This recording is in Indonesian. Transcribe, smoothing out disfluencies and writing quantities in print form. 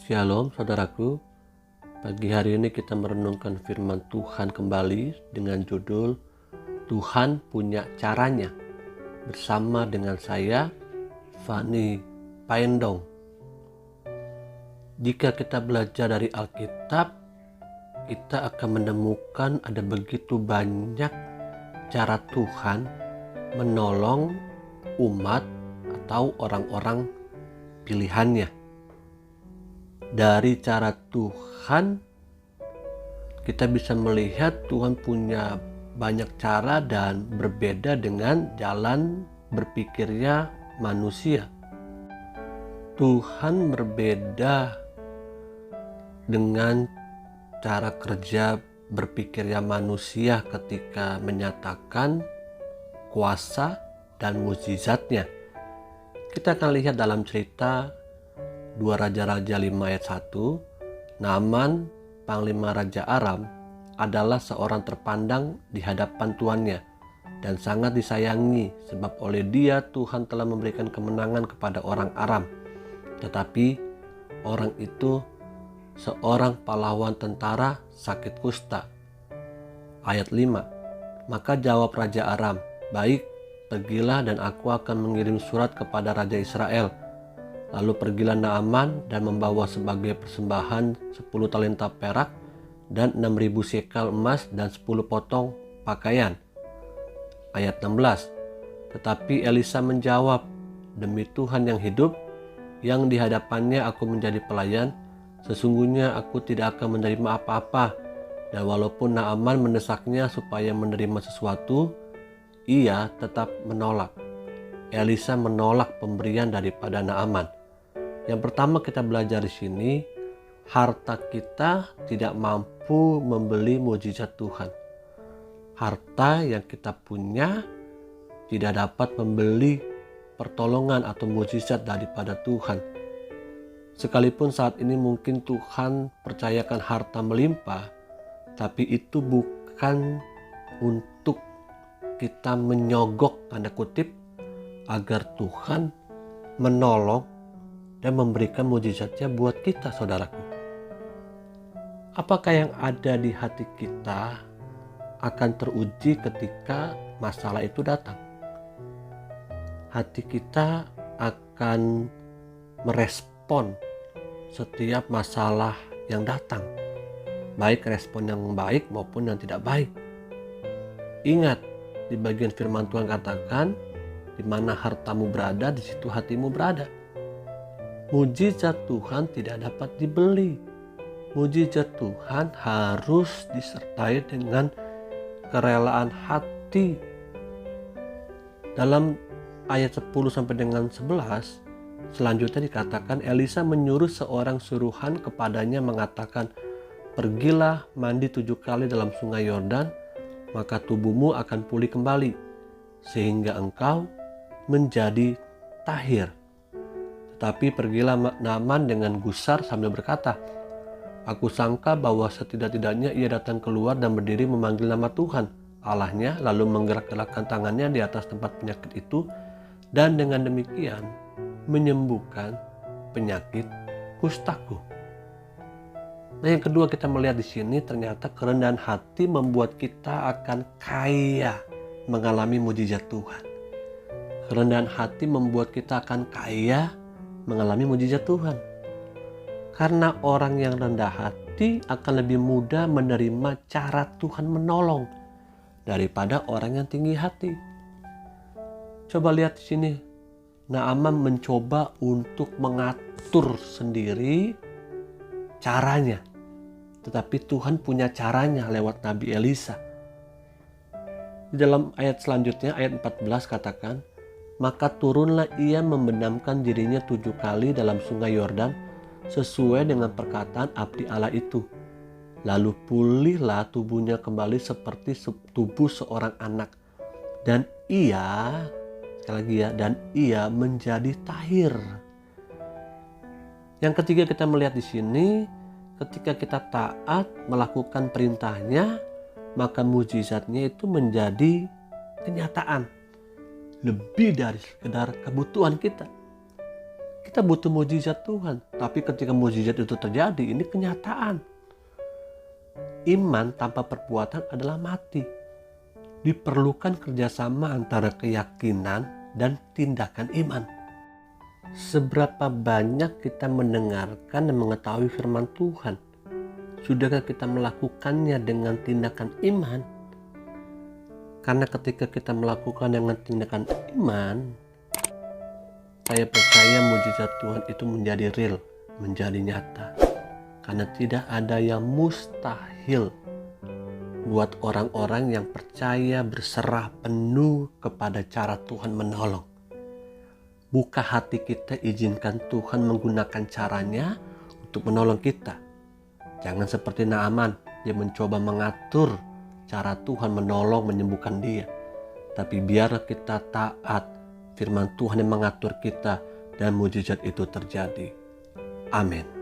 Shalom saudaraku, pagi hari ini kita merenungkan firman Tuhan kembali dengan judul Tuhan Punya Caranya bersama dengan saya, Fani Paendong. Jika kita belajar dari Alkitab, kita akan menemukan ada begitu banyak cara Tuhan menolong umat atau orang-orang pilihannya. Dari cara Tuhan, kita bisa melihat Tuhan punya banyak cara dan berbeda dengan jalan berpikirnya manusia. Tuhan berbeda dengan cara kerja berpikirnya manusia ketika menyatakan kuasa dan mukjizatnya. Kita akan lihat dalam cerita 2 Raja-Raja 5 ayat 1, Naaman, panglima Raja Aram, adalah seorang terpandang di hadapan tuannya dan sangat disayangi sebab oleh dia Tuhan telah memberikan kemenangan kepada orang Aram. Tetapi orang itu seorang pahlawan tentara sakit kusta. Ayat 5, maka jawab Raja Aram, "Baik, pergilah dan aku akan mengirim surat kepada Raja Israel." Lalu pergilah Naaman dan membawa sebagai persembahan 10 talenta perak dan 6.000 shekel emas dan 10 potong pakaian. Ayat 16, tetapi Elisa menjawab, "Demi Tuhan yang hidup, yang di hadapannya aku menjadi pelayan, sesungguhnya aku tidak akan menerima apa-apa." Dan walaupun Naaman mendesaknya supaya menerima sesuatu, ia tetap menolak. Elisa menolak pemberian daripada Naaman. Yang pertama kita belajar di sini, harta kita tidak mampu membeli mukjizat Tuhan. Harta yang kita punya tidak dapat membeli pertolongan atau mukjizat daripada Tuhan. Sekalipun saat ini mungkin Tuhan percayakan harta melimpah, tapi itu bukan untuk kita menyogok tanda kutip agar Tuhan menolong dan memberikan mukjizatnya buat kita, saudaraku. Apakah yang ada di hati kita akan teruji ketika masalah itu datang? Hati kita akan merespon setiap masalah yang datang, baik respon yang baik maupun yang tidak baik. Ingat, di bagian firman Tuhan katakan, di mana hartamu berada, di situ hatimu berada. Mukjizat Tuhan tidak dapat dibeli. Mukjizat Tuhan harus disertai dengan kerelaan hati. Dalam ayat 10 sampai dengan 11, selanjutnya dikatakan Elisa menyuruh seorang suruhan kepadanya mengatakan, "Pergilah mandi 7 kali dalam sungai Yordan, maka tubuhmu akan pulih kembali, sehingga engkau menjadi tahir." Tetapi pergilah Naaman dengan gusar sambil berkata, "Aku sangka bahwa setidak-tidaknya ia datang keluar dan berdiri memanggil nama Tuhan Allahnya, lalu menggerak-gerakkan tangannya di atas tempat penyakit itu, dan dengan demikian menyembuhkan penyakit kustaku." Nah, yang kedua kita melihat di sini ternyata kerendahan hati membuat kita akan kaya mengalami mukjizat Tuhan. Kerendahan hati membuat kita akan kaya mengalami mukjizat Tuhan. Karena orang yang rendah hati akan lebih mudah menerima cara Tuhan menolong daripada orang yang tinggi hati. Coba lihat di sini. Naaman mencoba untuk mengatur sendiri caranya. Tetapi Tuhan punya caranya lewat Nabi Elisa. Di dalam ayat selanjutnya, ayat 14 katakan, "Maka turunlah ia membenamkan dirinya 7 kali dalam sungai Yordan sesuai dengan perkataan abdi Allah itu. Lalu pulihlah tubuhnya kembali seperti tubuh seorang anak. Dan ia, sekali lagi ya, dan ia menjadi tahir." Yang ketiga kita melihat di sini, ketika kita taat melakukan perintahnya, maka mukjizatnya itu menjadi kenyataan. Lebih dari sekedar kebutuhan kita. Kita butuh mujizat Tuhan, tapi ketika mujizat itu terjadi, ini kenyataan. Iman tanpa perbuatan adalah mati. Diperlukan kerjasama antara keyakinan dan tindakan iman. Seberapa banyak kita mendengarkan dan mengetahui firman Tuhan? Sudahkah kita melakukannya dengan tindakan iman? Karena ketika kita melakukan dengan tindakan iman, saya percaya mujizat Tuhan itu menjadi real, menjadi nyata. Karena tidak ada yang mustahil buat orang-orang yang percaya berserah penuh kepada cara Tuhan menolong. Buka hati kita, izinkan Tuhan menggunakan caranya untuk menolong kita. Jangan seperti Naaman, dia mencoba mengatur cara Tuhan menolong, menyembuhkan dia. Tapi biarlah kita taat firman Tuhan yang mengatur kita dan mujizat itu terjadi. Amin.